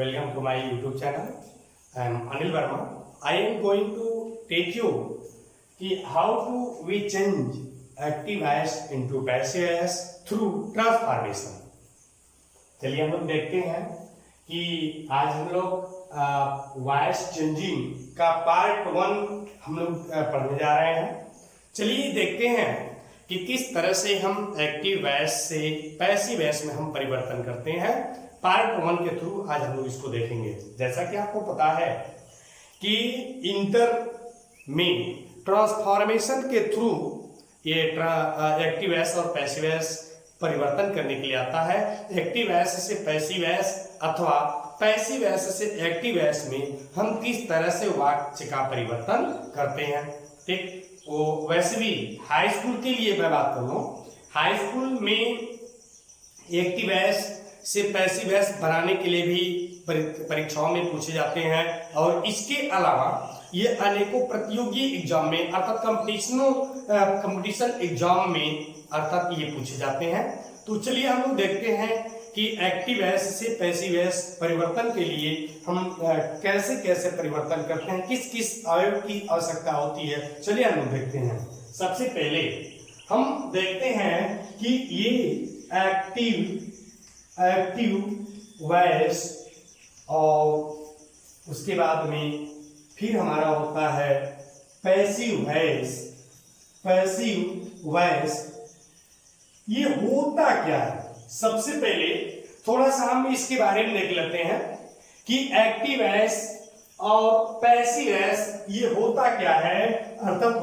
Welcome to my YouTube channel. I am Anil Verma. I am going to teach you कि how to we change active hash into passive hash through transformation. चलिए हम लोग देखते हैं कि आज हम लोग वॉइस चेंजिंग का पार्ट 1 हम लोग पढ़ने जा रहे हैं। चलिए देखते हैं कि किस तरह से हम एक्टिव वॉइस से पैसिव वॉइस में हम परिवर्तन करते हैं। पार्ट 1 के थ्रू आज हम लोग इसको देखेंगे। जैसा कि आपको पता है कि इंटर में ट्रांसफॉर्मेशन के थ्रू ये एक्टिव वॉइस और पैसिव वॉइस परिवर्तन करने के लिए आता है। एक्टिव वॉइस से पैसिव वॉइस अथवा पैसिव वॉइस से एक्टिव वॉइस में हम किस तरह से वाक्य का परिवर्तन करते हैं। ठीक, वो वैसे भी हाई स्कूल के लिए मैं बात करूं, हाई स्कूल में एक्टिव वॉइस से पैसिव वॉइस बनाने के लिए भी परीक्षाओं में पूछे जाते हैं और इसके अलावा ये अनेकों प्रतियोगी एग्जाम में अर्थात कंपटीशन एग्जाम में अर्थात ये पूछे जाते हैं। तो चलिए हम लोग देखते हैं कि एक्टिव वॉइस से पैसिव वॉइस परिवर्तन के लिए हम कैसे कैसे परिवर्तन करते हैं, किस किस अवयव की आवश्यकता होती है। चलिए हम लोग देखते हैं। सबसे पहले हम देखते हैं कि ये एक्टिव वॉइस और उसके बाद में फिर हमारा होता है पैसिव वॉइस। पैसिव वॉइस ये होता क्या है? सबसे पहले थोड़ा सा हम इसके बारे में देख लेते हैं कि एक्टिव वॉइस और पैसिव वॉइस ये होता क्या है, अर्थात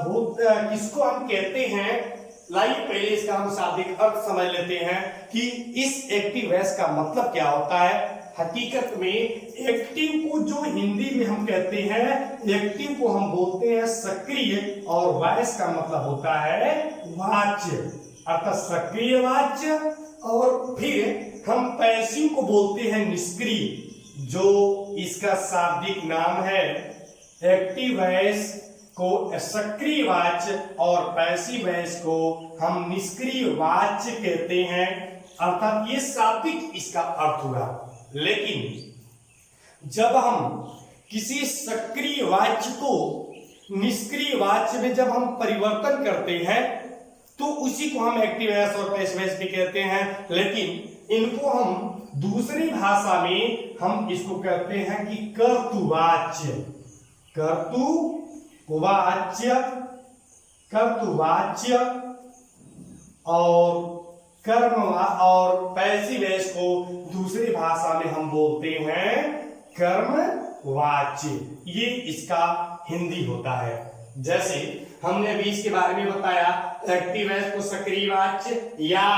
किसको हम कहते हैं। लाइए पहले इसका हम शाब्दिक अर्थ समझ लेते हैं कि इस एक्टिव वॉइस का मतलब क्या होता है। हकीकत में एक्टिव को जो हिंदी में हम कहते हैं, एक्टिव को हम बोलते हैं सक्रिय और वॉइस का मतलब होता है वाच्य, अर्थात सक्रिय वाच्य। और फिर हम पैसिव को बोलते हैं निष्क्रिय, जो इसका शाब्दिक नाम है। एक्टिव वॉइस को सक्रिय वाच्य और पैसिव वॉइस को हम निष्क्रिय वाच्य कहते हैं, अर्थात ये शाब्दिक इसका अर्थ हुआ। लेकिन जब हम किसी सक्रिय वाच्य को निष्क्रिय वाच्य में जब हम परिवर्तन करते हैं तो उसी को हम एक्टिव वॉइस और पैसिव वॉइस भी कहते हैं। लेकिन इनको हम दूसरी भाषा में हम इसको कहते हैं कि कर्तुवाच्य। कर्तुवाच्य और कर्म और पैसिव वॉइस को दूसरी भाषा में हम बोलते हैं कर्मवाच्य। ये इसका हिंदी होता है। जैसे हमने अभी इसके बारे में बताया, एक्टिव वॉइस को सक्रिय वाच्य या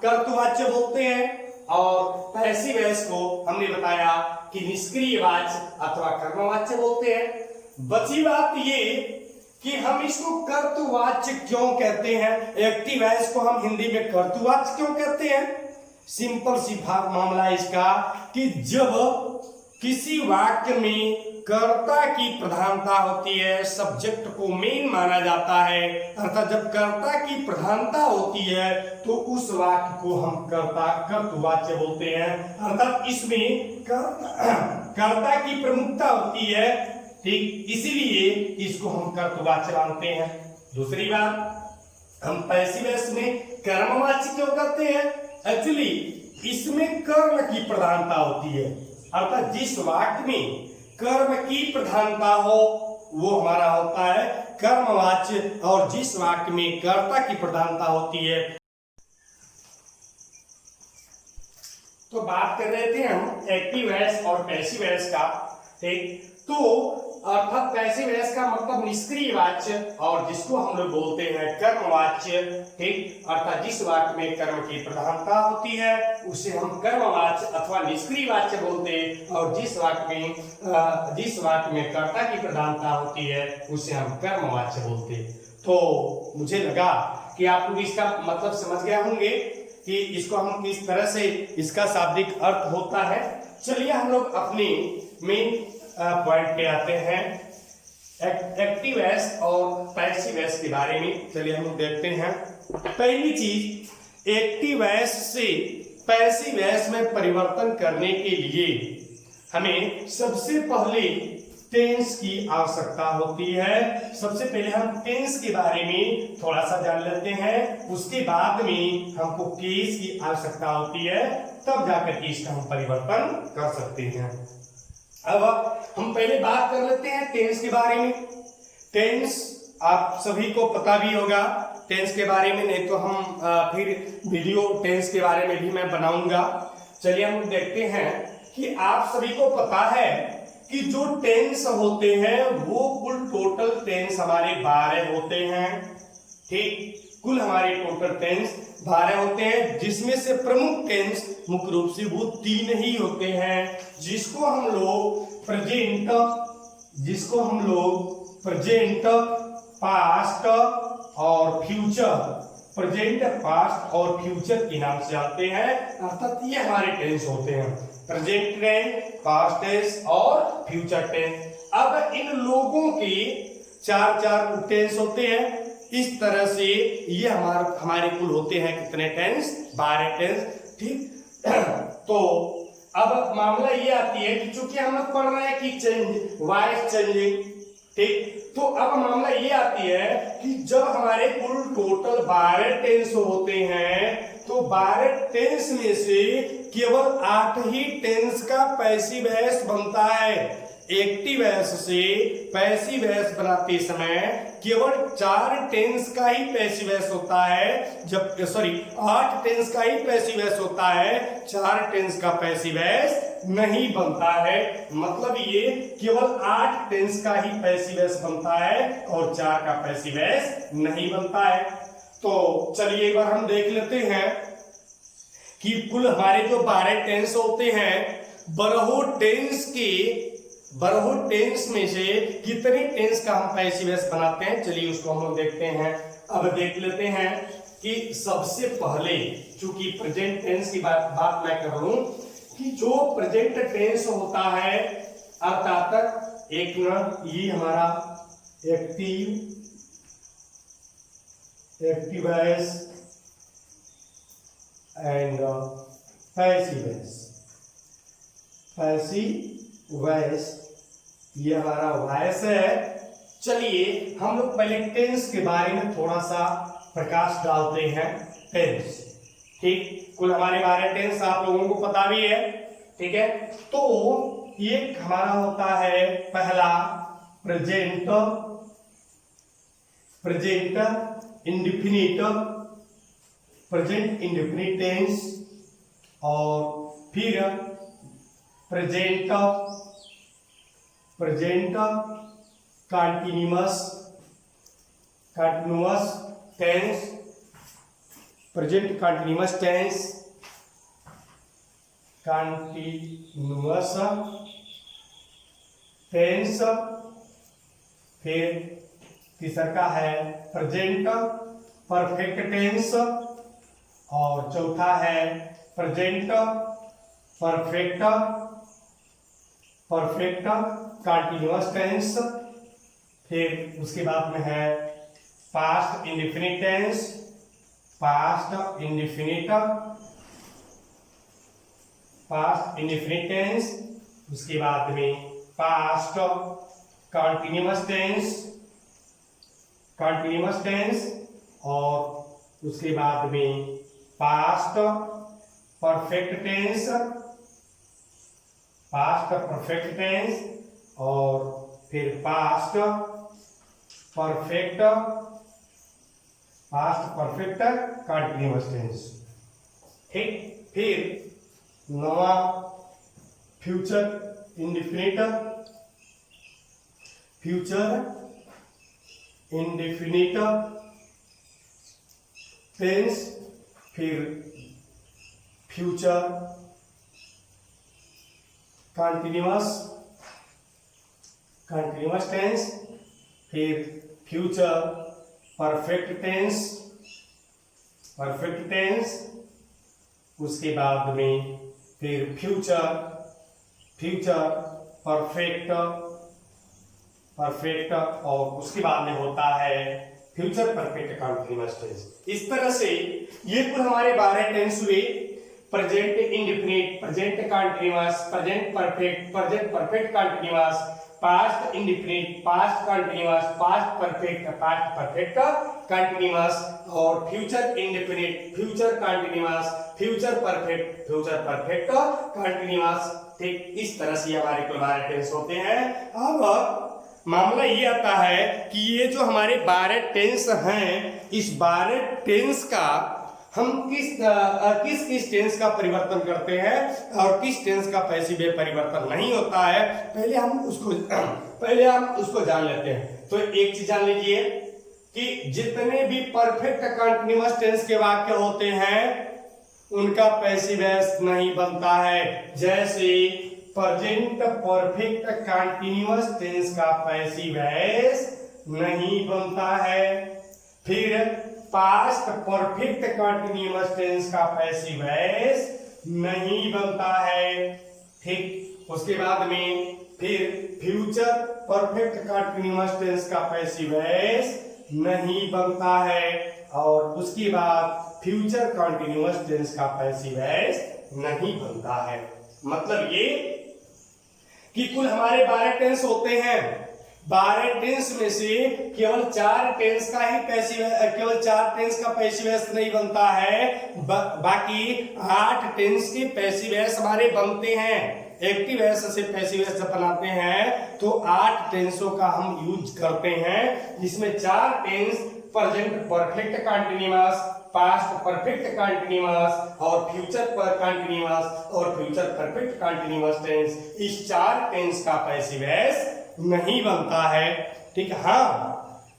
कर्तुवाच्य बोलते हैं और पैसिव वॉइस को हमने बताया कि निष्क्रिय वाच्य अथवा कर्मवाच्य बोलते हैं। बची बात ये कि हम इसको कर्तुवाच्य क्यों कहते हैं, एक्टिव वॉइस को हम हिंदी में कर्तुवाच्य क्यों कहते हैं। सिंपल सी मामला इसका कि जब किसी वाक्य में कर्ता की प्रधानता होती है, सब्जेक्ट को मेन माना जाता है, अर्थात जब कर्ता की प्रधानता होती है तो उस वाक्य को हम कर्तुवाच्य बोलते हैं, अर्थात इसमें कर्ता की प्रमुखता होती है। ठीक, इसीलिए इसको हम कर्तुवाच्य मानते हैं। दूसरी बात, हम पैसिव वॉइस में कर्मवाच्य क्यों कहते हैं। एक्चुअली इसमें कर्म की प्रधानता होती है, अर्थात जिस वाक्य में कर्म की प्रधानता हो वो हमारा होता है कर्मवाच्य, और जिस वाक्य में कर्ता की प्रधानता होती है। तो बात कर रहे थे हम एक्टिव वॉइस और पैसिव वॉइस का। ठीक, तो अर्थात पैसिव वॉइस का मतलब निष्क्रिय वाच्य और जिसको हम लोग बोलते हैं कर्मवाच्य। ठीक, अर्थात जिस वाक्य में कर्म की प्रधानता होती है उसे हम कर्मवाच्य अथवा निष्क्रिय वाच्य बोलते हैं, और जिस वाक्य में कर्ता की प्रधानता होती है उसे हम कर्मवाच्य बोलते हैं। तो मुझे लगा कि आप लोग इसका मतलब समझ गए होंगे कि इसको हम किस तरह से इसका शाब्दिक अर्थ होता है। चलिए हम लोग अपने मेन पॉइंट पे आते हैं, एक्टिव वॉइस और पैसिव वॉइस के बारे में। चलिए हम लोग देखते हैं। पहली चीज, एक्टिव वॉइस से पैसिव वॉइस में परिवर्तन करने के लिए हमें सबसे पहले टेंस की आवश्यकता होती है। सबसे पहले हम टेंस के बारे में थोड़ा सा जान लेते हैं, उसके बाद में हमको केस की आवश्यकता होती है, तब जाकर के इसका हम परिवर्तन कर सकते हैं। अब हम पहले बात कर लेते हैं टेंस के बारे में। टेंस आप सभी को पता भी होगा टेंस के बारे में, नहीं तो हम फिर वीडियो टेंस के बारे में भी मैं बनाऊंगा। चलिए हम देखते हैं कि आप सभी को पता है कि जो टेंस होते हैं वो कुल टोटल टेंस हमारे 12 होते हैं। ठीक, कुल हमारे टोटल टेंस 12 होते हैं, जिसमें से प्रमुख टेंस मुख्य रूप से वो 3 ही होते हैं, जिसको हम लोग प्रेजेंट, पास्ट और फ्यूचर, प्रेजेंट, पास्ट और फ्यूचर के नाम से जानते हैं। अर्थात ये हमारे टेंस होते हैं, प्रेजेंट टेंस, पास्ट टेंस और फ्यूचर टेंस। अब इन लोगों के 4 टेंस होते हैं। इस तरह से ये हमारे कुल होते हैं कितने टेंस? 12 टेंस। ठीक, तो अब मामला ये आती है कि चूंकि हम लोग पढ़ रहे हैं कि चेंज, वॉइस चेंजिंग, ठीक, तो अब मामला ये आती है कि जब हमारे कुल टोटल 12 टेंस होते हैं तो 12 टेंस में से केवल 8 ही टेंस का पैसिव वॉइस बनता है। एक्टिव वॉइस से पैसिव वॉइस बनाते समय केवल 4 टेंस का ही पैसिव वॉइस होता है, 8 टेंस का ही पैसिव वॉइस होता है, 4 टेंस का पैसिव वॉइस नहीं बनता है। मतलब ये केवल 8 टेंस का ही पैसिव वॉइस बनता है और 4 का पैसिव वॉइस नहीं बनता है। तो चलिए एक बार हम देख लेते हैं कि कुल हमारे जो 12 टेंस होते हैं, बरहो टेंस में से कितने टेंस का हम पैसिव वॉइस बनाते हैं, चलिए उसको हम लोग देखते हैं। अब देख लेते हैं कि सबसे पहले, चूंकि प्रेजेंट टेंस की बात मैं कर रहा हूं, कि जो प्रेजेंट टेंस होता है अर्थात एक न ये हमारा active voice and passive voice, ये हमारा वॉइस है। चलिए हम लोग पहले टेंस के बारे में थोड़ा सा प्रकाश डालते हैं। टेंस, ठीक, कुल हमारे 12 टेंस आप लोगों को पता भी है, ठीक है। तो ये हमारा होता है पहला प्रेजेंट इंडेफिनिट टेंस, और फिर present continuous tense, present continuous tense, फिर तीसरा का है प्रेजेंट परफेक्ट टेंस, और चौथा है प्रेजेंट परफेक्ट कंटीन्यूअस टेंस। फिर उसके बाद में है past indefinite tense, past indefinite tense, उसके बाद में पास्ट कंटीन्यूअस टेंस, और उसके बाद में पास्ट परफेक्ट टेंस, और फिर पास्ट परफेक्ट कंटीन्यूअस टेंस। ठीक, फिर नवा फ्यूचर इंडेफिनिट टेंस, फिर फ्यूचर कंटीन्यूअस टेंस, फिर फ्यूचर परफेक्ट टेंस, उसके बाद में फिर फ्यूचर परफेक्ट, और उसके बाद में होता है फ्यूचर परफेक्ट कंटीन्यूअस टेंस। इस तरह से ये कुल हमारे 12 टेंस हुए। Present indefinite, present continuous, present perfect continuous, past indefinite, past continuous, past perfect continuous और future indefinite, future continuous, future perfect continuous. ठीक, इस तरह से हमारे कुल 12 टेंस होते हैं। अब मामला ये आता है कि ये जो हमारे 12 टेंस हैं, इस 12 टेंस का हम किस टेंस का परिवर्तन करते हैं और किस टेंस का पैसिव में परिवर्तन नहीं होता है, पहले हम उसको जान लेते हैं। तो एक चीज जान लीजिए कि जितने भी परफेक्ट कंटीन्यूअस टेंस के वाक्य होते हैं उनका पैसिव नहीं बनता है। जैसे प्रेजेंट परफेक्ट कंटीन्यूअस टेंस का पैसिव नहीं बनता है, फिर पास्ट परफेक्ट कंटीन्यूअस टेंस का पैसिव नहीं बनता है। ठीक, उसके बाद में फिर फ्यूचर परफेक्ट कंटीन्यूअस टेंस का पैसिव नहीं बनता है और उसके बाद फ्यूचर कंटीन्यूअस टेंस का पैसिव नहीं बनता है। मतलब ये कि कुल हमारे 12 टेंस होते हैं, 12 टेंस में से केवल 4 टेंस का ही पैसिव, केवल 4 टेंस का पैसिव नहीं बनता है, बाकी 8 टेंस के पैसिव हमारे बनते हैं। एक्टिव से पैसिव जब बनाते हैं तो 8 टेंसों का हम यूज करते हैं, जिसमें 4 tense present perfect continuous, past perfect continuous और फ्यूचर कंटीन्यूअस और फ्यूचर परफेक्ट कंटीन्यूअस टेंस। इस 4 टेंस का पैसिव नहीं बनता है। ठीक, हाँ,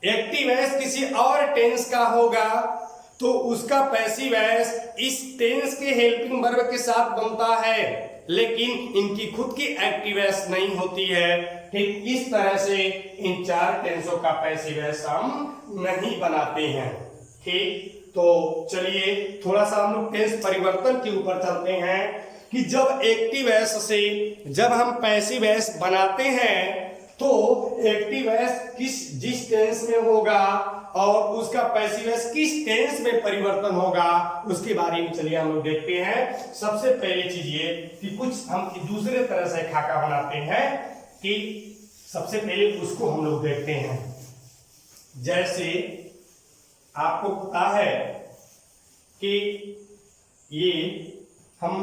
एक्टिव किसी और टेंस का होगा तो उसका पैसिव इस टेंस के हेल्पिंग वर्ब के साथ बनता है, लेकिन इनकी खुद की एक्टिव नहीं होती है। ठीक, इस तरह से इन 4 टेंसों का पैसिव हम नहीं बनाते हैं। ठीक, तो चलिए थोड़ा सा हम लोग टेंस परिवर्तन के ऊपर चलते हैं कि जब एक्टिव से जब हम पैसिव बनाते हैं तो एक्टिव जिस टेंस में होगा और उसका पैसिव किस टेंस में परिवर्तन होगा उसके बारे में चलिए हम लोग देखते हैं। सबसे पहले चीज ये कि कुछ हम दूसरे तरह से खाका बनाते हैं कि सबसे पहले उसको हम लोग देखते हैं। जैसे आपको पता है कि ये हम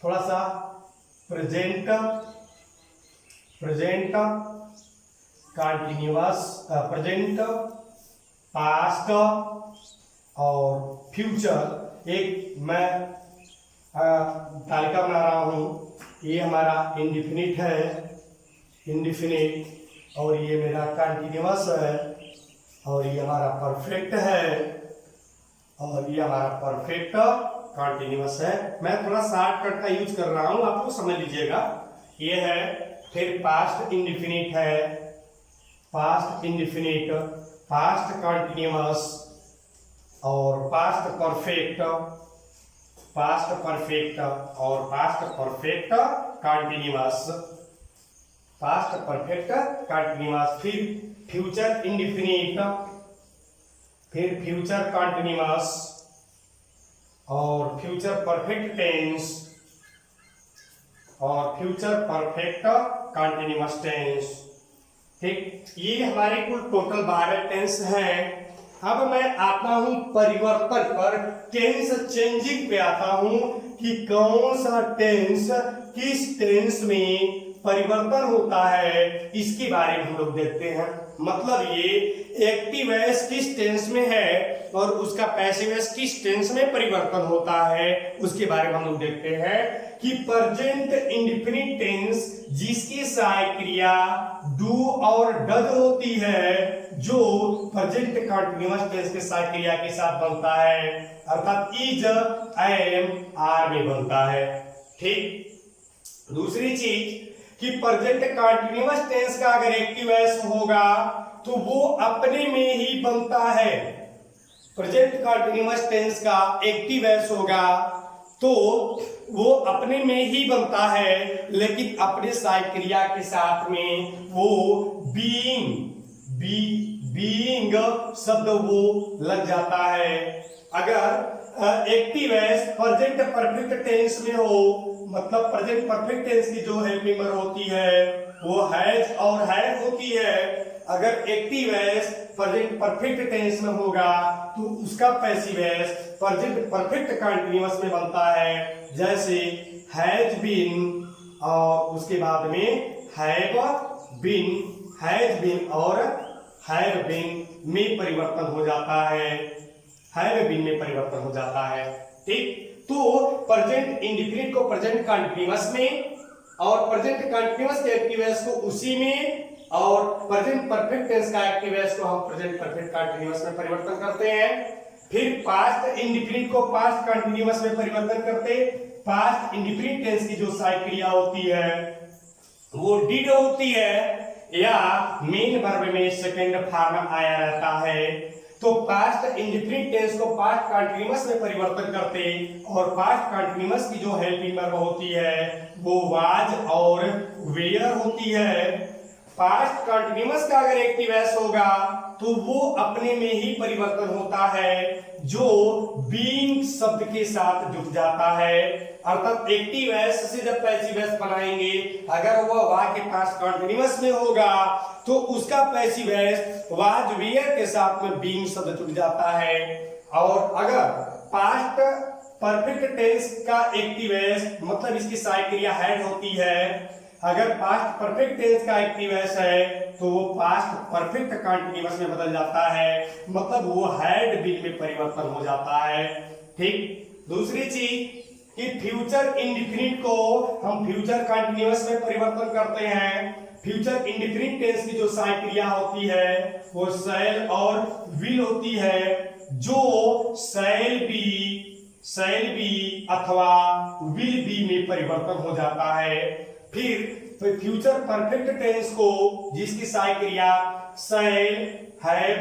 थोड़ा सा प्रेजेंट कंटीन्यूअस, प्रेजेंट, पास्ट और फ्यूचर एक मैं तालिका बना रहा हूं। ये हमारा इंडेफिनिट है, इंडेफिनिट, और ये मेरा कंटीन्यूअस है और ये हमारा परफेक्ट है और ये हमारा परफेक्ट कंटीन्यूअस है। मैं थोड़ा शॉर्टकट का यूज कर रहा हूं, आपको समझ लीजिएगा। ये है, फिर पास्ट इंडेफिनिट है, पास्ट इंडेफिनिट, पास्ट कंटीन्यूअस और पास्ट परफेक्ट और past perfect continuous, past perfect continuous, फिर फ्यूचर इंडेफिनिट, फिर फ्यूचर कंटीन्यूअस और फ्यूचर परफेक्ट टेंस और फ्यूचर परफेक्ट कंटीन्यूअस टेंस। ठीक, ये हमारे कुल टोटल 12 टेंस हैं। अब मैं आता हूं परिवर्तन पर, टेंस चेंजिंग पे आता हूं कि कौन सा टेंस किस टेंस में परिवर्तन होता है, इसके बारे में हम लोग देखते हैं। मतलब ये एक्टिव किस टेंस में है और उसका पैसिव किस टेंस में परिवर्तन होता है, उसके बारे में हम लोग देखते हैं कि प्रेजेंट इंडेफिनिट टेंस जिसकी सहायक क्रिया डू और डज होती है, जो प्रेजेंट कंटीन्यूअस टेंस के सहायक क्रिया के साथ बनता है, अर्थात इज, एम, आर में बनता है। ठीक, दूसरी चीज कि प्रेजेंट कंटीन्यूअस टेंस का अगर एक्टिव होगा तो वो अपने में ही बनता है। प्रेजेंट कंटीन्यूअस टेंस का एक्टिव होगा तो वो अपने में ही बनता है, लेकिन अपने सहायक क्रिया के साथ में वो बीइंग शब्द वो लग जाता है। अगर एक्टिव एस प्रेजेंट परफेक्ट टेंस में हो, मतलब प्रेजेंट परफेक्ट टेंस की जो हेल्पिंग वर्ब होती है वो हैज और हैव होती है। अगर एक्टिव एस प्रेजेंट परफेक्ट टेंस में होगा तो उसका पैसिव एस प्रेजेंट परफेक्ट कंटीन्यूअस में बनता है, जैसे हैज बीन और उसके बाद में हैव बीन और हैव बीन में परिवर्तन हो जाता है, हैव बीन में परिवर्तन हो जाता है। ठीक, तो प्रेजेंट इंडेफिनिट को प्रेजेंट कंटीन्यूअस में और प्रेजेंट कंटीन्यूअस के एक्टिव एस को उसी में और प्रेजेंट परफेक्ट टेंस का एक्टिव एस को हम प्रेजेंट परफेक्ट कंटीन्यूअस में परिवर्तन करते हैं। फिर पास्ट इंडेफिनिट को पास्ट कंटीन्यूअस में परिवर्तन करते। पास्ट इंडेफिनिट टेंस की जो सहायक क्रिया होती है वो डिड होती है या मेन वर्ब में सेकंड फॉर्म आया रहता है। तो पास्ट इंडेफिनिट टेंस को पास्ट कंटीन्यूअस में परिवर्तन करते और पास्ट कंटीन्यूअस की जो हेल्पिंग वर्ब होती है वो वाज और वेयर होती है। पास्ट कंटीन्यूअस का अगर एक्टिव एस होगा तो वो अपने में ही परिवर्तन होता है जो बीइंग शब्द के साथ जुड़ जाता है। अर्थात एक्टिव एस से जब पैसिव एस बनाएंगे, अगर वह वाक्य पास्ट कंटीन्यूअस में होगा तो उसका पैसिव एस वाज वेयर के साथ में बीइंग शब्द जुड़ जाता है। और अगर पास्ट परफेक्ट टेंस का एक्टिव एस मतलब इसकी सहायक क्रिया हैड होती है, अगर पास्ट परफेक्ट टेंस का एक्टिव एस है तो वो पास्ट परफेक्ट कंटीन्यूअस में बदल जाता है, मतलब वो हैड बीन में परिवर्तन हो जाता है। ठीक, दूसरी चीज कि फ्यूचर इंडेफिनिट को हम फ्यूचर कंटीन्यूअस में परिवर्तन करते हैं। फ्यूचर इंडेफिनिट टेंस की जो सहायक क्रिया होती है वो शैल और विल होती है, जो शैल बी अथवा विल बी में परिवर्तन हो जाता है। फिर फ्यूचर परफेक्ट टेंस को जिसकी सहायक क्रिया शैल हैव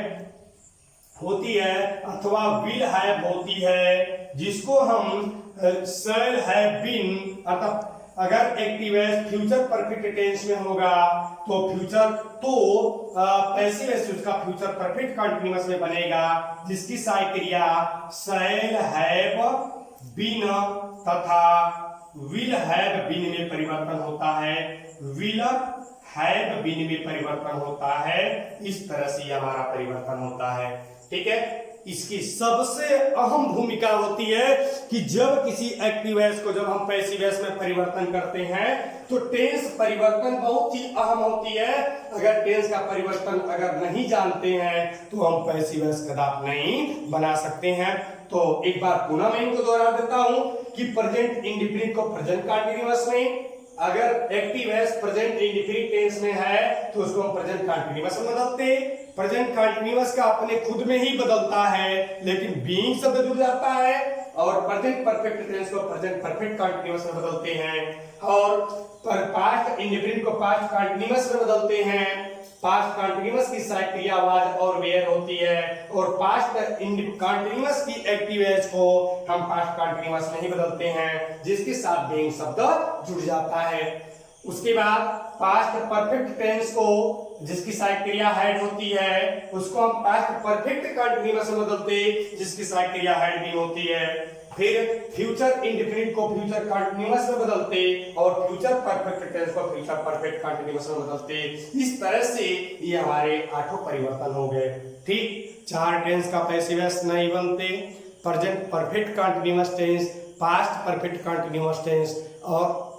होती है अथवा विल हैव होती है, जिसको हम शैल हैव बीन, अर्थात अगर एक्टिव एस फ्यूचर परफेक्ट टेंस में होगा तो फ्यूचर पैसिव एस उसका फ्यूचर परफेक्ट कंटीन्यूअस में बनेगा, जिसकी सहायक क्रिया शैल हैव बीन तथा विल हैव बीन में परिवर्तन होता है, विल हैव बीन में परिवर्तन होता है। इस तरह से हमारा परिवर्तन होता है। ठीक है, इसकी सबसे अहम भूमिका होती है कि जब किसी एक्टिव एस को जब हम पैसिव एस में परिवर्तन करते हैं तो टेंस परिवर्तन बहुत ही अहम होती है। अगर टेंस का परिवर्तन अगर नहीं जानते हैं तो हम पैसिव एस कदापि नहीं बना सकते हैं। तो एक बार पुनः मैं इनको दोहरा देता हूं कि प्रेजेंट इंडेफिनिट को प्रेजेंट कंटीन्यूअस में, अगर एक्टिव एस प्रेजेंट इंडेफिनिट टेंस में है तो उसको हम प्रेजेंट कंटीन्यूअस में बदलते। प्रेजेंट कंटीन्यूअस का अपने खुद में ही बदलता है लेकिन बीइंग शब्द जुड़ जाता है, और प्रेजेंट परफेक्ट टेंस को प्रेजेंट परफेक्ट कंटीन्यूअस में बदलते हैं, और पास्ट इंडेफिनिट को पास्ट कंटीन्यूअस में बदलते हैं। पास्ट कंटीन्यूअस की सहायक क्रिया वाज और वेयर होती है, और पास्ट कंटीन्यूअस की एक्टिव एस को हम पास्ट कंटीन्यूअस में ही बदलते हैं, जिसके साथ बीइंग शब्द जुड़ जाता है। उसके बाद पास्ट परफेक्ट टेंस को जिसकी सहायक क्रिया हैड होती है उसको हम पास्ट परफेक्ट कंटीन्यूअस में बदलते, जिसकी सहायक क्रिया हैड भी होती है। फिर फ्यूचर इंडेफिनिट को फ्यूचर कंटीन्यूअस में बदलते और फ्यूचर परफेक्ट टेंस को फ्यूचर परफेक्ट कंटीन्यूअस में बदलते। इस तरह से ये हमारे 8 परिवर्तन हो गए। ठीक, 4 टेंस का पैसिव एस नहीं बनते, present perfect continuous tense, past perfect continuous tense और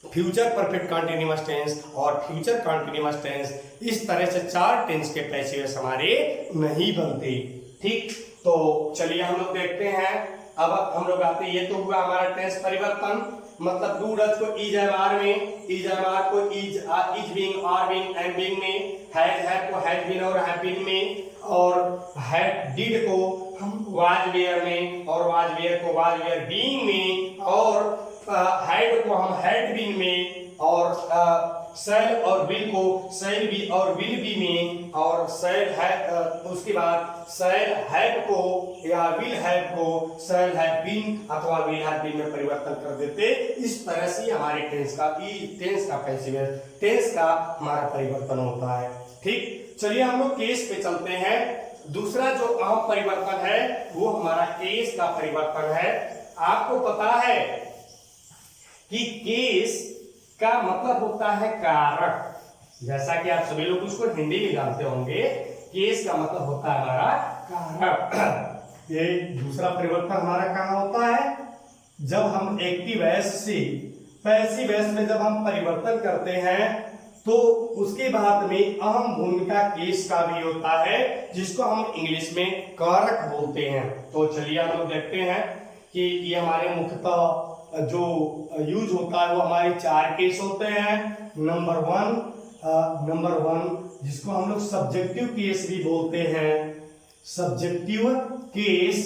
फ्यूचर परफेक्ट कंटीन्यूअस टेंस और फ्यूचर कंटीन्यूअस टेंस। इस तरह से 4 टेंस के पैसिव एस हमारे नहीं बनते। ठीक, तो चलिए हम लोग देखते हैं। अब हम लोग आते, ये तो हुआ हमारा टेंस परिवर्तन, मतलब डू डज को इज एम आर में, इज एम आर को is being are being am being में, हैज हैव को हैज बीन और हैव बीन में, और हैड डिड को हम वाज वेयर में और वाज वेयर को वाज वेयर बीइंग में, और हैड को हम हैड बीन में, और शैल और विल को शैल बी और विल बी में, और शैल है उसके बाद शैल हैव को या विल हैव को शैल हैव बीन अथवा विल हैव बीन में परिवर्तन कर देते। इस तरह से हमारे टेंस का पैसिव टेंस का हमारा परिवर्तन होता है। ठीक, चलिए हम लोग केस पे चलते हैं। दूसरा जो अहम परिवर्तन है वो हमारा केस का परिवर्तन है। आपको पता है कि केस का मतलब होता है कारक, जैसा कि आप सभी लोग उसको हिंदी में जानते होंगे। केस का मतलब होता है हमारा कारक। ये दूसरा परिवर्तन हमारा कहाँ होता है, जब हम एक्टिव वॉइस से पैसिव वॉइस में जब हम परिवर्तन करते हैं तो उसके बाद में अहम भूमिका केस का भी होता है, जिसको हम इंग्लिश में कारक बोलते हैं। तो चलिए हम लोग देखते हैं कि ये हमारे मुख्यतः जो यूज होता है वो हमारे 4 केस होते हैं। नंबर वन जिसको हम लोग सब्जेक्टिव केस भी बोलते हैं, सब्जेक्टिव केस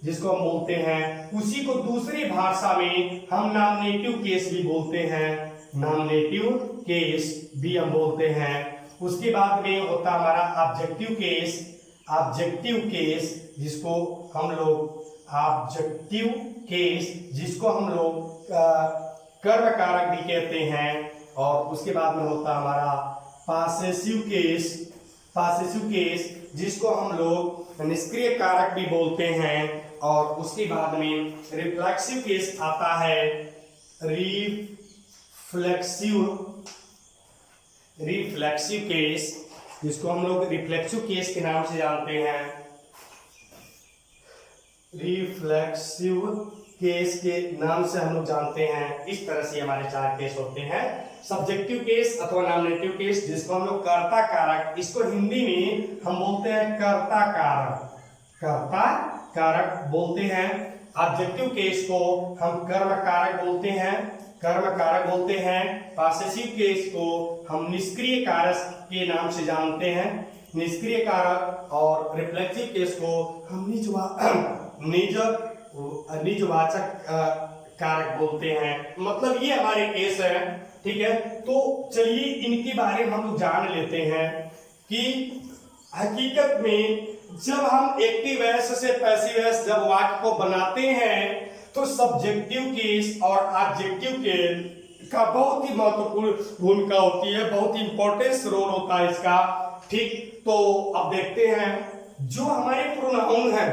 जिसको हम बोलते हैं, उसी को दूसरी भाषा में हम नॉमिनेटिव केस भी बोलते हैं, नॉमिनेटिव केस भी हम बोलते हैं। उसके बाद में होता हमारा ऑब्जेक्टिव केस, ऑब्जेक्टिव केस जिसको हम लोग ऑब्जेक्टिव केस जिसको हम लोग कर्म कारक भी कहते हैं। और उसके बाद में होता हमारा पॉसेसिव केस, पॉसेसिव केस जिसको हम लोग निष्क्रिय कारक भी बोलते हैं। और उसके बाद में रिफ्लेक्सिव केस आता है, रिफ्लेक्सिव केस जिसको हम लोग रिफ्लेक्सिव केस के नाम से जानते हैं। रिफ्लेक्सिव केस के नाम से हम लोग जानते हैं। इस तरह से हमारे 4 केस होते हैं, सब्जेक्टिव केस अथवा नॉमिनेटिव केस जिसको हम लोग कर्ता कारक, इसको हिंदी में हम बोलते हैं कर्ता कारक, कर्ता कारक बोलते हैं। ऑब्जेक्टिव केस को हम कर्म कारक बोलते हैं, कर्म कारक बोलते हैं। पॉसेसिव केस को हम निष्क्रिय कारक के नाम से जानते हैं, निष्क्रिय कारक। और रिफ्लेक्सिव केस को हम निजवाचक कारक बोलते हैं। मतलब ये हमारे केस है, ठीक है। तो चलिए इनके बारे में हम जान लेते हैं कि हकीकत में जब हम एक्टिव वॉइस से पैसिव वॉइस जब वाक्य को बनाते हैं तो सब्जेक्टिव केस और ऑब्जेक्टिव केस का बहुत ही महत्वपूर्ण भूमिका होती है, बहुत ही इंपॉर्टेंस रोल होता है इसका, ठीक। तो अब देखते हैं जो हमारे प्रोनाउन हैं,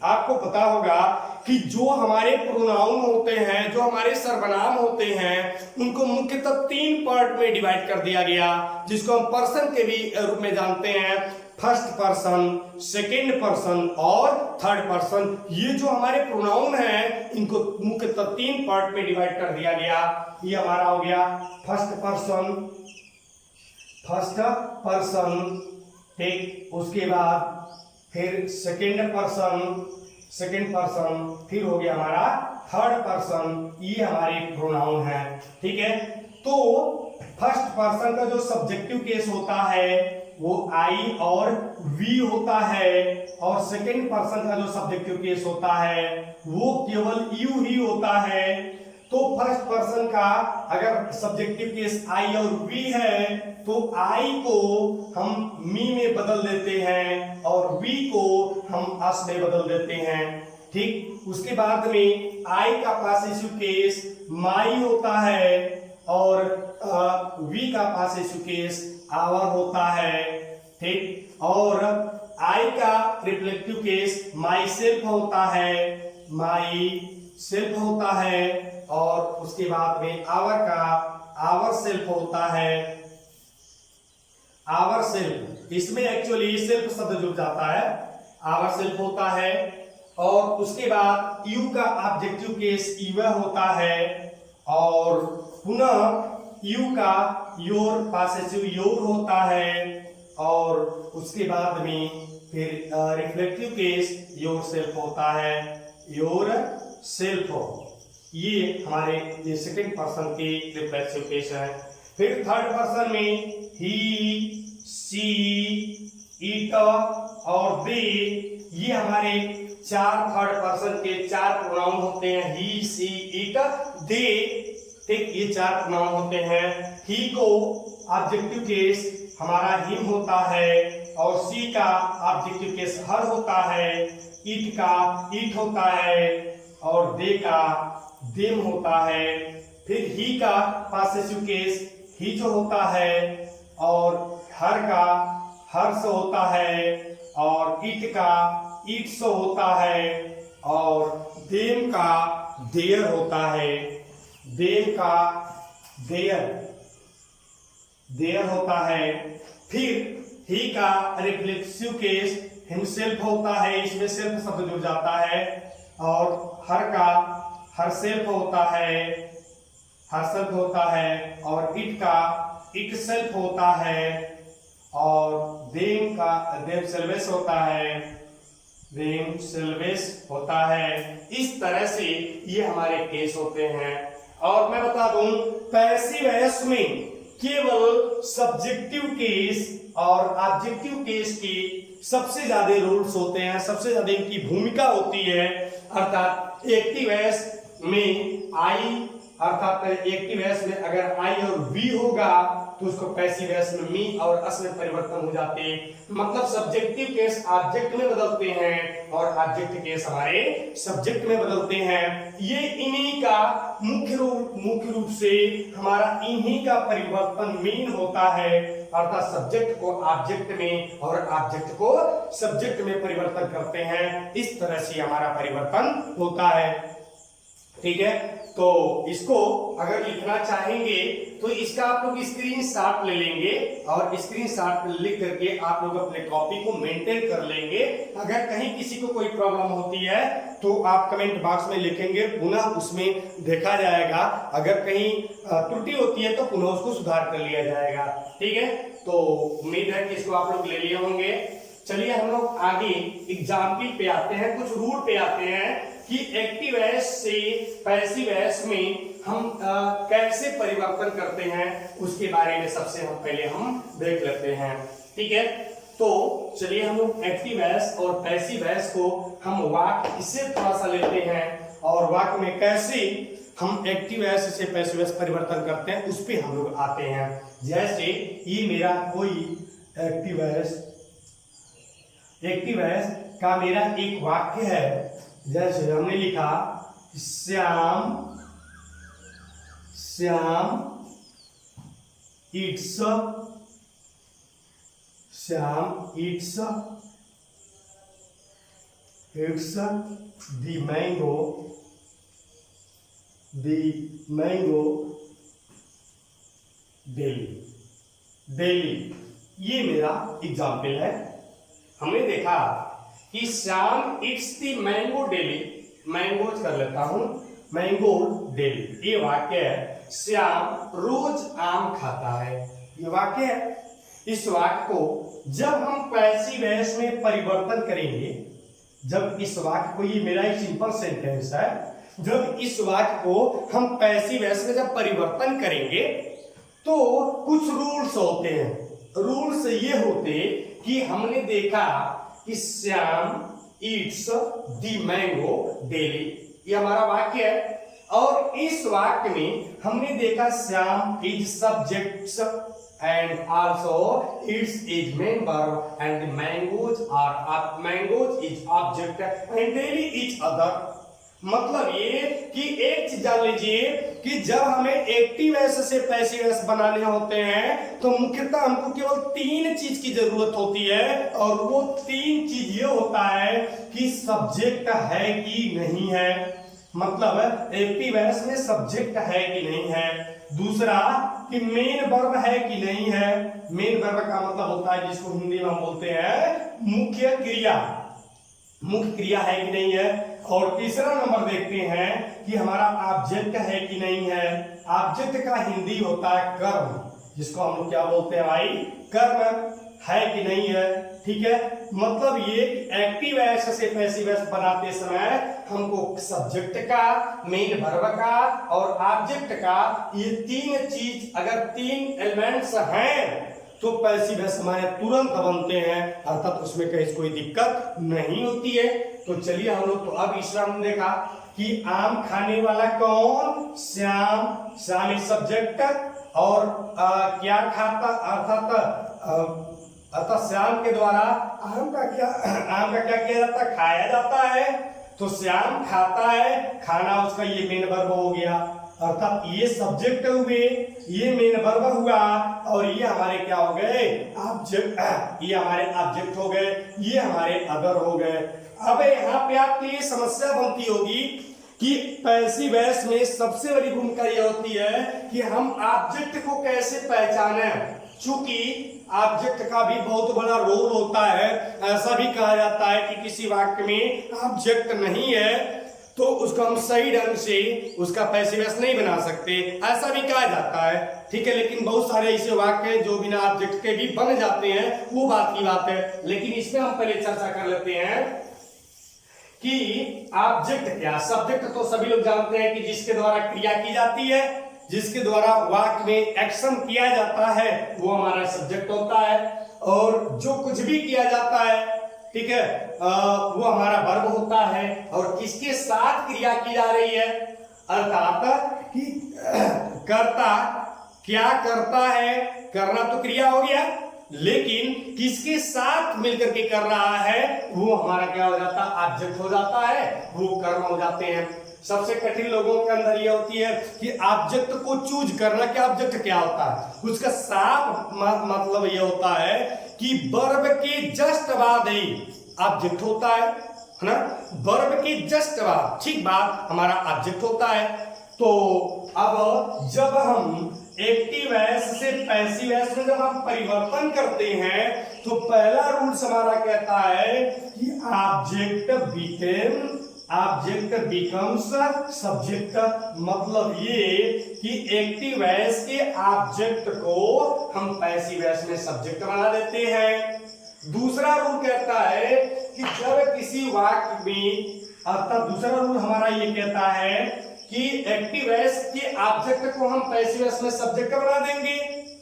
आपको पता होगा कि जो हमारे प्रोनाउन होते हैं, जो हमारे सर्वनाम होते हैं, उनको मुख्यतः 3 पार्ट में डिवाइड कर दिया गया, जिसको हम पर्सन के भी रूप में जानते हैं। फर्स्ट पर्सन, सेकेंड पर्सन और थर्ड पर्सन। ये जो हमारे प्रोनाउन हैं इनको मुख्यतः 3 पार्ट में डिवाइड कर दिया गया। ये हमारा हो गया फर्स्ट पर्सन, ठीक। उसके बाद फिर सेकेंड पर्सन, फिर हो गया हमारा थर्ड पर्सन। ये हमारे प्रोनाउन है, ठीक है। तो फर्स्ट पर्सन का जो सब्जेक्टिव केस होता है वो आई और वी होता है, और सेकेंड पर्सन का जो सब्जेक्टिव केस होता है वो केवल यू ही होता है। तो फर्स्ट पर्सन का अगर सब्जेक्टिव केस आई और वी है तो आई को हम मी में बदल देते हैं और वी को हम अस में बदल देते हैं, ठीक। उसके बाद में आई का पॉसेसिव केस माई होता है और वी का पॉसेसिव केस आवर होता है, ठीक। और आई का रिफ्लेक्टिव केस माई सेल्फ होता है, और उसके बाद में आवर का आवर सेल्फ होता है, आवर सेल्फ। इसमें एक्चुअली सेल्फ शब्द जुड़ जाता है, आवर सेल्फ होता है। और उसके बाद यू का ऑब्जेक्टिव केस यूर होता है, और पुनः यू का योर पॉसेसिव योर होता है, और उसके बाद में फिर रिफ्लेक्टिव केस योर सेल्फ होता है, योर सेल्फ। ये हमारे ये सेकेंड पर्सन के रिफ्लेक्सिव केस है। फिर थर्ड पर्सन में ही, सी, इट और दे, ये हमारे 4 थर्ड पर्सन के 4 प्रोनाउन होते हैं। ही, सी, इट, दे, ठीक। ये 4 प्रोनाउन होते हैं। ही को ऑब्जेक्टिव केस हमारा हिम होता है, और सी का ऑब्जेक्टिव केस हर होता है, इट का इट होता है, और दे का देम होता है। फिर ही का पॉसेसिव केस हिज होता है, और हर का हर्ष होता है, और इट का इट्स होता है, और देम का देयर होता है, देम का देयर होता है। फिर ही का रिफ्लेक्सिव केस हिमसेल्फ होता है, इसमें सेल्फ शब्द जुड़ जाता है, और हर का हर सेल्फ होता है, हर सेल्फ होता है, और इट का इट सेल्फ होता है, और देम का देम सेल्वेस होता है, देम सेल्वेस होता है। इस तरह से ये हमारे केस होते हैं। और मैं बता दूं, पैसिव वॉइस में केवल सब्जेक्टिव केस और ऑब्जेक्टिव केस की सबसे ज्यादा रूल्स होते हैं, सबसे ज्यादा इनकी भूमिका होती है। अर्थात एक्टिव वॉइस में आई, अर्थात एक्टिव वॉइस में अगर आई और वी होगा तो उसको पैसिव वॉइस में मी और अस में परिवर्तन हो जाते हैं। मतलब सब्जेक्टिव केस ऑब्जेक्ट में बदलते हैं और ऑब्जेक्ट केस हमारे सब्जेक्ट में बदलते हैं। ये इन्हीं का मुख्य रूप से हमारा इन्हीं का परिवर्तन मीन होता है। अर्थात सब्जेक्ट को ऑब्जेक्ट में और ऑब्जेक्ट को सब्जेक्ट में परिवर्तन करते हैं। इस तरह से हमारा परिवर्तन होता है। ठीक है, तो इसको अगर लिखना चाहेंगे तो इसका आप लोग स्क्रीनशॉट ले लेंगे और स्क्रीनशॉट लिख करके आप लोग अपने कॉपी को मेंटेन कर लेंगे। अगर कहीं किसी को कोई प्रॉब्लम होती है तो आप कमेंट बॉक्स में लिखेंगे, पुनः उसमें देखा जाएगा। अगर कहीं त्रुटि होती है तो पुनः उसको सुधार कर लिया जाएगा। ठीक है, तो उम्मीद है कि इसको आप लोग ले लिए होंगे। चलिए हम लोग आगे एग्जाम्पल पे आते हैं, कुछ रूल पे आते हैं कि एक्टिव वॉइस से पैसिव वॉइस में हम कैसे परिवर्तन करते हैं, उसके बारे में सबसे पहले हम देख लेते हैं। ठीक है, तो चलिए हम लोग एक्टिव वॉइस और पैसिव वॉइस को हम वाक्य इससे थोड़ा सा लेते हैं और वाक्य में कैसे हम एक्टिव वॉइस से पैसिव वॉइस परिवर्तन करते हैं उस पर हम लोग आते हैं। जैसे ये मेरा कोई एक्टिव वॉइस का मेरा एक वाक्य है। जैसे हमने लिखा Shyam eats the mango daily. ये मेरा एग्जाम्पल है। हमने देखा कि Shyam it's the mango daily, mangoes कर लेता हूं, मैंगो डेली। ये वाक्य है, श्याम रोज आम खाता है, ये वाक्य है। इस वाक्य को जब हम पैसिव वॉइस में परिवर्तन करेंगे, जब इस वाक्य को, ये मेरा एक सिंपल सेंटेंस है, जब इस वाक्य को हम पैसिव वॉइस में जब परिवर्तन करेंगे तो कुछ रूल्स होते हैं। रूल्स ये होते कि हमने देखा कि Shyam eats the mango daily, ये हमारा वाक्य है। और इस वाक्य में हमने देखा Shyam is subject and also it's is main verb and the mangoes is object and daily is other. मतलब ये कि एक चीज जान लीजिए कि जब हमें एक्टिव वॉइस से पैसिव वॉइस बनाने होते हैं तो मुख्यतः हमको केवल तीन चीज की जरूरत होती है, और वो तीन चीज ये होता है कि सब्जेक्ट है कि नहीं है। मतलब एक्टिव वॉइस में सब्जेक्ट है कि नहीं है। दूसरा कि मेन वर्ब है कि नहीं है। मेन वर्ब का मतलब होता है जिसको हिंदी में हम बोलते हैं मुख्य क्रिया, मुख्य क्रिया है कि नहीं है। और तीसरा नंबर देखते हैं कि हमारा ऑब्जेक्ट है कि नहीं है। ऑब्जेक्ट का हिंदी होता है कर्म, जिसको हम लोग क्या बोलते हैं भाई, कर्म है कि नहीं है। ठीक है, मतलब ये एक्टिव वॉइस से पैसिव वॉइस बनाते समय हमको सब्जेक्ट का, मेन वर्ब का और ऑब्जेक्ट का, ये तीन चीज, अगर तीन एलिमेंट्स हैं तो पैसिव वॉइस हमारे तुरंत बनते हैं, अर्थात उसमें कहीं कोई दिक्कत नहीं होती है। तो चलिए हम लोग, तो अब इस हमने देखा कि आम खाने वाला कौन, श्याम, श्याम इज सब्जेक्ट, और क्या खाता, अर्थात श्याम के द्वारा आम का क्या किया जाता है, खाया जाता है। तो श्याम खाता है, खाना उसका ये मेन वर्ब हो गया। अर्थात ये सब्जेक्ट हुए, ये मेन वर्ब हुआ और ये हमारे क्या हो गए, ऑब्जेक्ट, ये हमारे ऑब्जेक्ट हो गए, ये हमारे अदर हो गए। अब यहाँ पे आपके लिए समस्या बनती होगी कि पैसिव वॉइस में सबसे बड़ी भूमिका यह होती है कि हम ऑब्जेक्ट को कैसे पहचाने। चूंकि ऑब्जेक्ट का भी बहुत बड़ा रोल होता है, ऐसा भी कहा जाता है कि किसी वाक्य में ऑब्जेक्ट नहीं है तो उसको हम सही ढंग से उसका पैसिव वॉइस नहीं बना सकते, ऐसा भी कहा जाता है। ठीक है, लेकिन बहुत सारे ऐसे वाक्य हैं जो बिना ऑब्जेक्ट के भी बन जाते हैं, वो बात की बात है। लेकिन इसमें हम पहले चर्चा कर लेते हैं कि ऑब्जेक्ट क्या। सब्जेक्ट तो सभी लोग जानते हैं कि जिसके द्वारा क्रिया की जाती है, जिसके द्वारा वाक्य में एक्शन किया जाता है, वो हमारा सब्जेक्ट होता है। और जो कुछ भी किया जाता है, ठीक है, वो हमारा वर्ब होता है। और किसके साथ क्रिया की जा रही है, अर्थात कि कर्ता क्या करता है, करना तो क्रिया हो गया, लेकिन किसके साथ मिलकर के कर रहा है वो हमारा क्या हो जाता है, ऑब्जेक्ट हो जाता है, वो कर्म हो जाते हैं। सबसे कठिन लोगों के अंदर ये होती है कि ऑब्जेक्ट को चूज करना कि ऑब्जेक्ट क्या होता है। उसका साफ मतलब ये होता है कि वर्ब के जस्ट बाद ही ऑब्जेक्ट होता है ना, वर्ब के जस्ट बाद, ठीक बात, हमारा ऑब्जेक्ट होता है। तो अब जब हम एक्टिव वॉइस से पैसिव वॉइस में जब हम परिवर्तन करते हैं तो पहला रूल्स हमारा कहता है कि ऑब्जेक्ट बिकम्स सब्जेक्ट। मतलब ये कि एक्टिव वॉइस के ऑब्जेक्ट को हम पैसिव वॉइस में सब्जेक्ट बना देते हैं। दूसरा रूल कहता है कि जब किसी वाक्य में, अर्थात दूसरा रूल हमारा ये कहता है कि एक्टिव वॉइस के ऑब्जेक्ट को हम पैसिव वॉइस में सब्जेक्ट बना देंगे,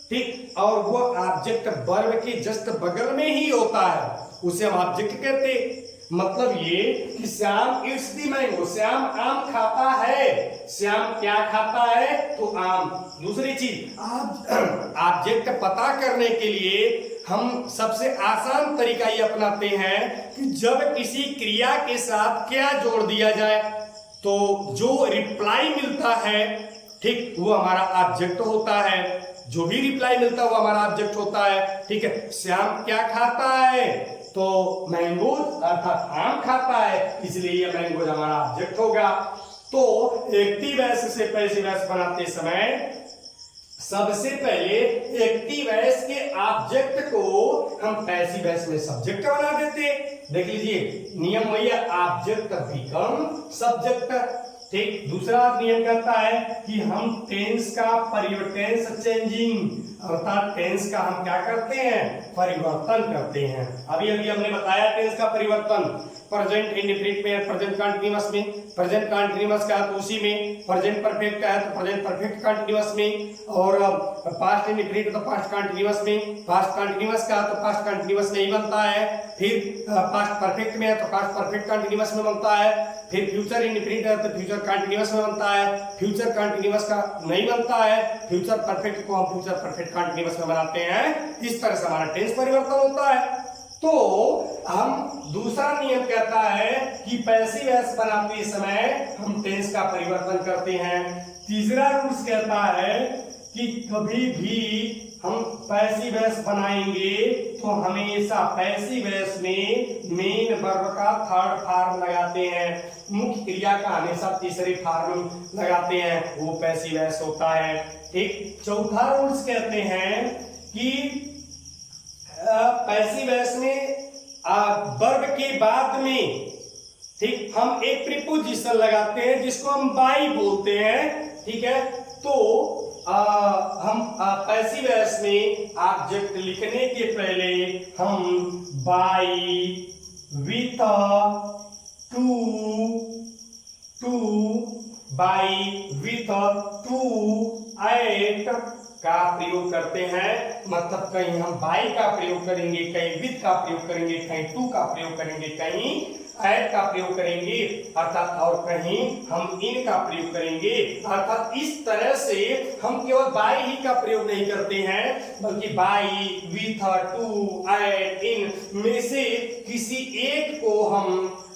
ठीक, और वो ऑब्जेक्ट वर्ब के जस्ट बगल में ही होता है, उसे हम ऑब्जेक्ट कहते हैं। मतलब ये कि Shyam it's the mango, Shyam आम खाता है। श्याम क्या खाता है, तो आम। दूसरी चीज, ऑब्जेक्ट पता करने के लिए हम सबसे आसान तरीका ये अपनाते हैं कि जब किसी क्रिया के साथ क्या जोड़ दिया जाए तो जो रिप्लाई मिलता है, ठीक, वो हमारा ऑब्जेक्ट होता है। जो भी रिप्लाई मिलता है वो हमारा ऑब्जेक्ट होता है। ठीक है, श्याम क्या खाता है, तो मैंगो अर्थात आम खाता है, इसलिए ये मैंगो हमारा ऑब्जेक्ट होगा। तो एक्टिव वॉइस से पैसिव वॉइस बनाते समय सबसे पहले एक्टिव वॉइस के ऑब्जेक्ट को हम पैसिव वॉइस में सब्जेक्ट बना देते। देख लीजिए, नियम वही है, ऑब्जेक्ट बिकम सब्जेक्ट। ठीक, दूसरा नियम कहता है कि हम टेंस का टेंस चेंजिंग, अर्थात टेंस का हम क्या करते हैं, परिवर्तन करते हैं। अभी हमने बताया टेंस का परिवर्तन, प्रेजेंट इंडेफिनिट में, प्रेजेंट कंटीन्यूअस में, प्रेजेंट कंटीन्यूअस का है तो उसी में, प्रेजेंट परफेक्ट का है तो प्रेजेंट परफेक्ट कंटीन्यूअस में, और पास्ट इंडेफिनिट तो पास्ट कंटीन्यूअस में, पास्ट कंटीन्यूअस का तो पास्ट कंटीन्यूअस में ही बनता है। फिर पास्ट परफेक्ट में है तो पास्ट परफेक्ट कंटीन्यूअस में बनता है। फिर फ्यूचर इंडेफिनिट है तो फ्यूचर कंटीन्यूअस में बनता है। फ्यूचर कंटीन्यूअस का नहीं बनता है, फ्यूचर परफेक्ट को हम फ्यूचर परफेक्ट कंटीन्यूअस में बनाते हैं। इस तरह से हमारा टेंस परिवर्तन होता है। तो हम दूसरा नियम कहता है कि पैसिव वॉइस बनाते समय हम टेंस का परिवर्तन करते हैं। तीसरा रूल्स कहता है कि कभी भी हम पैसिव वॉइस बनाएंगे तो हमेशा पैसिव वॉइस में मेन वर्ब का थर्ड फॉर्म लगाते हैं, मुख्य क्रिया का हमेशा तीसरे फॉर्म लगाते हैं, वो पैसिव वॉइस होता है। ठीक, चौथा रूल्स कहते हैं कि पैसिव वॉइस में वर्ब के बाद में, ठीक, हम एक प्रीपोजिशन लगाते हैं जिसको हम बाई बोलते हैं। ठीक है, तो हम पैसिव वॉइस में ऑब्जेक्ट लिखने के पहले हम by, with, to, by, with, to, at का प्रयोग करते हैं। मतलब कहीं हम बाई का प्रयोग करेंगे, कहीं विथ का प्रयोग करेंगे, कहीं टू का प्रयोग करेंगे, कहीं एट का प्रयोग करेंगे, अर्थात और कहीं हम इन का प्रयोग करेंगे। अर्थात इस तरह से हम केवल बाई ही का प्रयोग नहीं करते हैं, बल्कि बाई, विथ, टू, एट, इन में से किसी एक को हम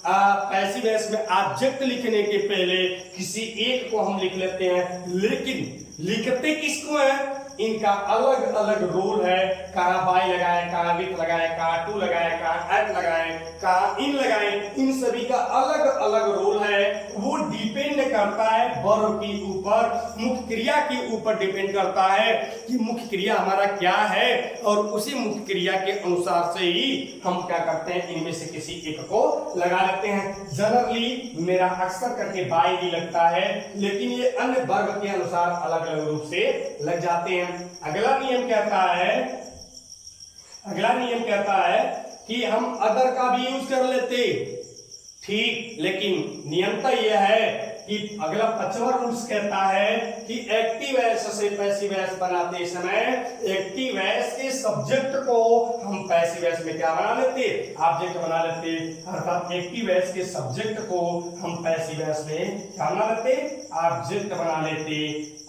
पैसिव वॉइस में ऑब्जेक्ट लिखने के पहले किसी एक को हम लिख लेते हैं, लेकिन लिखते किसको है, इनका अलग अलग रोल है। कहाँ बाय लगाए, कहाँ विथ लगाए, कहाँ टू लगाए, कहाँ एट लगाए, कहाँ इन लगाए, इन सभी का अलग अलग रोल है। वो डिपेंड करता है वर्ब के ऊपर, मुख्य क्रिया के ऊपर डिपेंड करता है कि मुख्य क्रिया हमारा क्या है, और उसी मुख्य क्रिया के अनुसार से ही हम क्या करते हैं, इनमें से किसी एक को लगा लेते हैं। जनरली मेरा अक्सर करके बाय भी लगता है, लेकिन ये अन्य वर्ब के अनुसार अलग अलग रूप से लग जाते हैं। अगला नियम कहता है कि हम अदर का भी यूज कर लेते, ठीक, लेकिन नियमता यह है कि अगला 5वां रूल्स कहता है कि एक्टिव वॉइस से पैसिव वॉइस बनाते समय एक्टिव वॉइस के सब्जेक्ट को हम पैसिव वॉइस में क्या बना लेते, ऑब्जेक्ट बना लेते, अर्थात एक्टिव वॉइस के सब्जेक्ट को हम पैसिव वॉइस में क्या बना लेते, ऑब्जेक्ट बना लेते।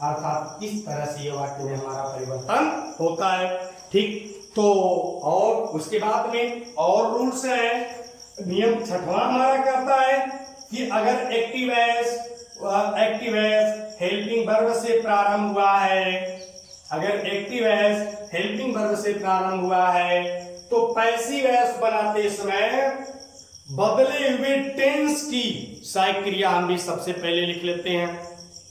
अर्थात इस तरह से ये वाक्य में हमारा परिवर्तन होता है, ठीक। तो और उसके बाद में और रूल्स है। नियम 6वां हमारा कहता है कि अगर एक्टिव वॉइस हेल्पिंग वर्ब से प्रारंभ हुआ है, अगर एक्टिव वॉइस हेल्पिंग वर्ब से प्रारंभ हुआ है तो पैसिव वॉइस बनाते समय बदले हुए टेंस की सहायक क्रिया हम भी सबसे पहले लिख लेते हैं।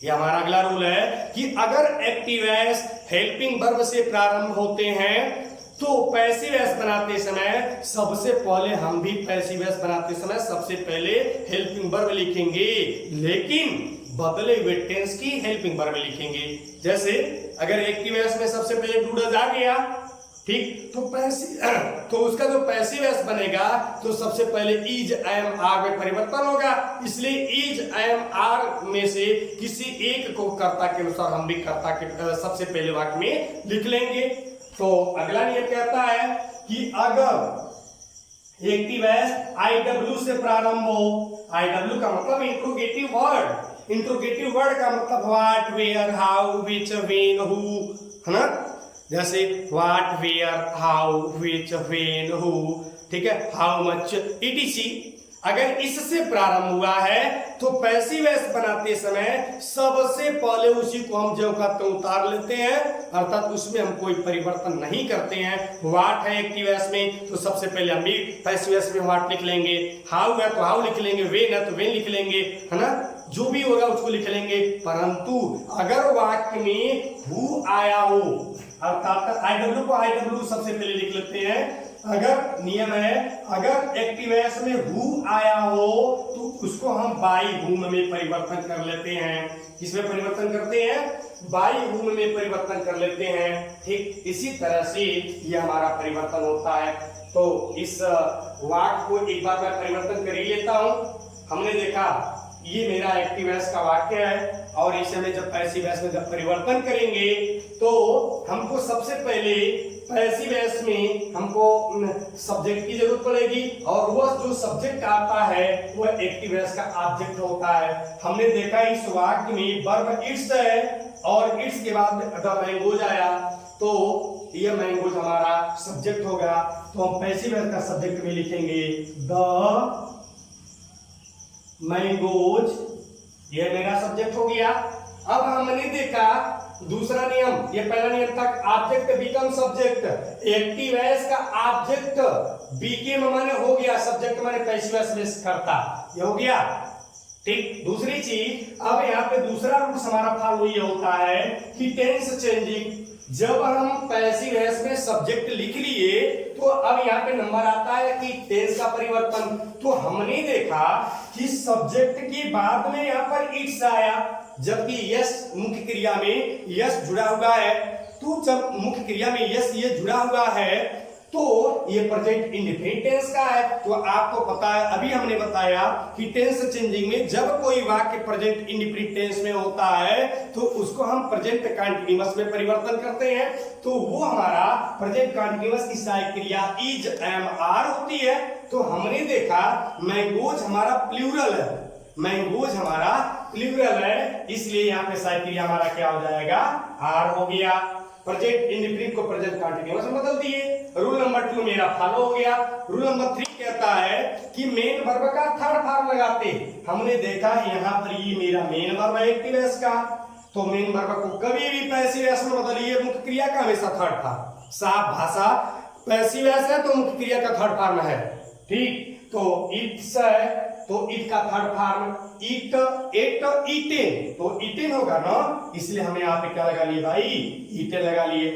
ये हमारा अगला रूल है कि अगर एक्टिव वॉइस हेल्पिंग वर्ब से प्रारंभ होते हैं तो पैसिव वॉइस बनाते समय सबसे पहले हम भी पैसिव वॉइस बनाते समय सबसे पहले हेल्पिंग वर्ब लिखेंगे, लेकिन बदले हुए टेंस की हेल्पिंग वर्ब लिखेंगे। जैसे अगर एक्टिव वॉइस में सबसे पहले डू डज आ गया, ठीक, तो उसका जो पैसिव वॉइस बनेगा तो सबसे पहले इज एम आर में परिवर्तन होगा, इसलिए इज एम आर में से किसी एक को कर्ता के अनुसार हम भी कर्ता के सबसे पहले वाक्य में लिख लेंगे। तो अगला नियम कहता है कि अगर एक्टिव वॉइस आईडब्ल्यू से प्रारंभ हो, आईडब्ल्यू का मतलब इंट्रोगेटिव वर्ड, इंट्रोगेटिव वर्ड का मतलब what, where, how, which, when, who, है ना, जैसे what, where, how, which, when, who, ठीक है, हाउ मच, etc। अगर इससे प्रारंभ हुआ है तो पैसिव वॉइस बनाते समय सबसे पहले उसी को हम जो का तो उतार लेते हैं, अर्थात उसमें हम कोई परिवर्तन नहीं करते हैं। व्हाट है एक्टिव वॉइस में तो सबसे पहले हम भी पैसिव वॉइस में व्हाट लिख लेंगे, हाउ है तो हाउ लिख लेंगे, वेन है तो वेन लिख लेंगे, है ना, जो भी होगा उसको लिख लेंगे। परंतु अगर वाक्य में हु आया हो, अर्थात आईडब्ल्यू को आईडब्ल्यू सबसे पहले लिख लेते हैं। अगर नियम है अगर एक्टिव वॉइस में हु आया हो तो उसको हम बाई हुम में परिवर्तन कर लेते हैं। किसमें परिवर्तन करते हैं, बाई हुम में परिवर्तन कर लेते हैं, ठीक। इसी तरह से ये हमारा परिवर्तन होता है। तो इस वाक्य को एक बार मैं परिवर्तन कर ही लेता हूं। हमने देखा ये मेरा एक्टिव वॉइस का वाक्य है और इसे में जब पैसिव वॉइस में जब परिवर्तन करेंगे तो हमको सबसे पहले पैसिव वॉइस में हमको सब्जेक्ट की जरूरत पड़ेगी और वह जो सब्जेक्ट आता है वह एक्टिव वॉइस का ऑब्जेक्ट होता है। हमने देखा इस वाक्य में वर्ब इट्स है और इट्स के बाद द मैंगोज आया तो यह मैंगोज हमारा सब्जेक्ट होगा, तो हम पैसिव वॉइस का सब्जेक्ट में लिखेंगे द मैंगोज, यह मेरा सब्जेक्ट हो गया। अब हमने देखा दूसरा नियम, ये पहला नियम था object become subject, active voice का ऑब्जेक्ट बीकेम माने हो गया, सब्जेक्ट माने पैसिव वॉइस में करता, ये हो गया, ठीक। दूसरी चीज अब यहाँ पे दूसरा रूल हमारा फॉलो ये होता है कि टेंस चेंजिंग। जब हम पैसिव वॉइस में सब्जेक्ट लिख लिए तो अब यहाँ पे नंबर आता है कि टेंस का परिवर्तन। तो हमने देखा कि सब्जेक्ट के बाद में यहाँ पर इट्स आया, जबकि यस मुख्य क्रिया में यस जुड़ा हुआ है। तो जब मुख्य क्रिया में यस ये जुड़ा हुआ है तो ये प्रेजेंट इंडेफिनिट टेंस का है। तो आपको पता है, अभी हमने बताया कि टेंस चेंजिंग में जब कोई वाक्य प्रेजेंट इंडेफिनिट टेंस में होता है तो उसको हम प्रेजेंट कंटीन्यूअस में परिवर्तन करते हैं। तो वो हमारा प्रेजेंट कंटीन्यूअस की सहायक क्रिया इज एम आर होती है। तो हमने देखा मैंगोज हमारा प्लूरल है, मैंगोज हमारा प्लूरल है, इसलिए यहाँ पे सहायक क्रिया हमारा क्या हो जाएगा, आर हो गया। प्रेजेंट इंडेफिनिट को प्रेजेंट कंटीन्यूअस में बदल दिए। रूल नंबर 2 मेरा फॉलो हो गया। रूल नंबर 3 कहता है कि मेन वर्ब का थर्ड फॉर्म लगाते। हमने देखा यहाँ पर ये मेरा मेन वर्ब है एक्टिव एस का, तो मेन वर्ब को कभी भी पैसिव एस में बदलिए, मुख्य क्रिया का हमेशा थर्ड फॉर्म। साफ भाषा, पैसिव एस है तो मुख्य क्रिया का थर्ड फॉर्म है, ठीक। तो इट्स है तो इट का third form it, ate, eaten, तो ईटेन होगा ना, इसलिए हमें यहाँ पे क्या लगा लिए भाई, ईटेन लगा लिए,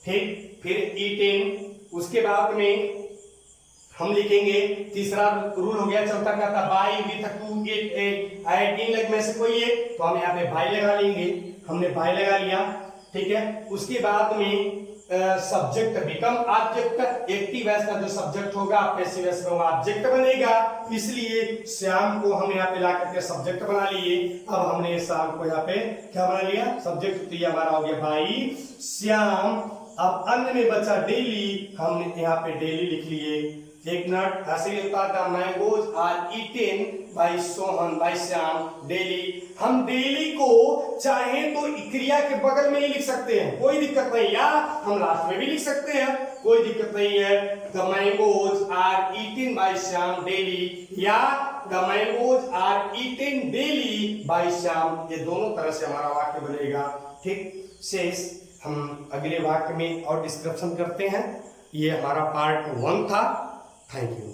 ठीक। फिर ईटेन, उसके बाद में हम लिखेंगे तीसरा रूल हो गया, चौथा का था by with to it in लग में से कोई एक, तो हम यहाँ पे बाई लगा लेंगे, हमने बाई लगा लिया, ठीक है। उसके बाद में subject become object, active S का जो सब्जेक्ट होगा पैसिव एस में ऑब्जेक्ट बनेगा, इसलिए श्याम को हम यहाँ पे ला करके सब्जेक्ट बना लिए। अब हमने श्याम को यहाँ पे क्या बना लिया, सब्जेक्ट, तो ये हमारा हो गया भाई श्याम। अब अन्य में बचा डेली, हमने यहाँ पे डेली लिख लिए। एक मिनट, ऐसे लिखता था mangoes are eaten by Sohan by Shyam daily. हम डेली को चाहे तो क्रिया के बगल में ही लिख सकते हैं, कोई दिक्कत नहीं, या हम लास्ट में भी लिख सकते हैं, कोई दिक्कत नहीं है। The mangoes are eaten by Shyam daily, या the mangoes are eaten daily by Shyam, ये दोनों तरह से हमारा वाक्य बनेगा, ठीक। शेष हम अगले वाक्य में और डिस्क्रिप्शन करते हैं। ये हमारा पार्ट 1 था। Thank you.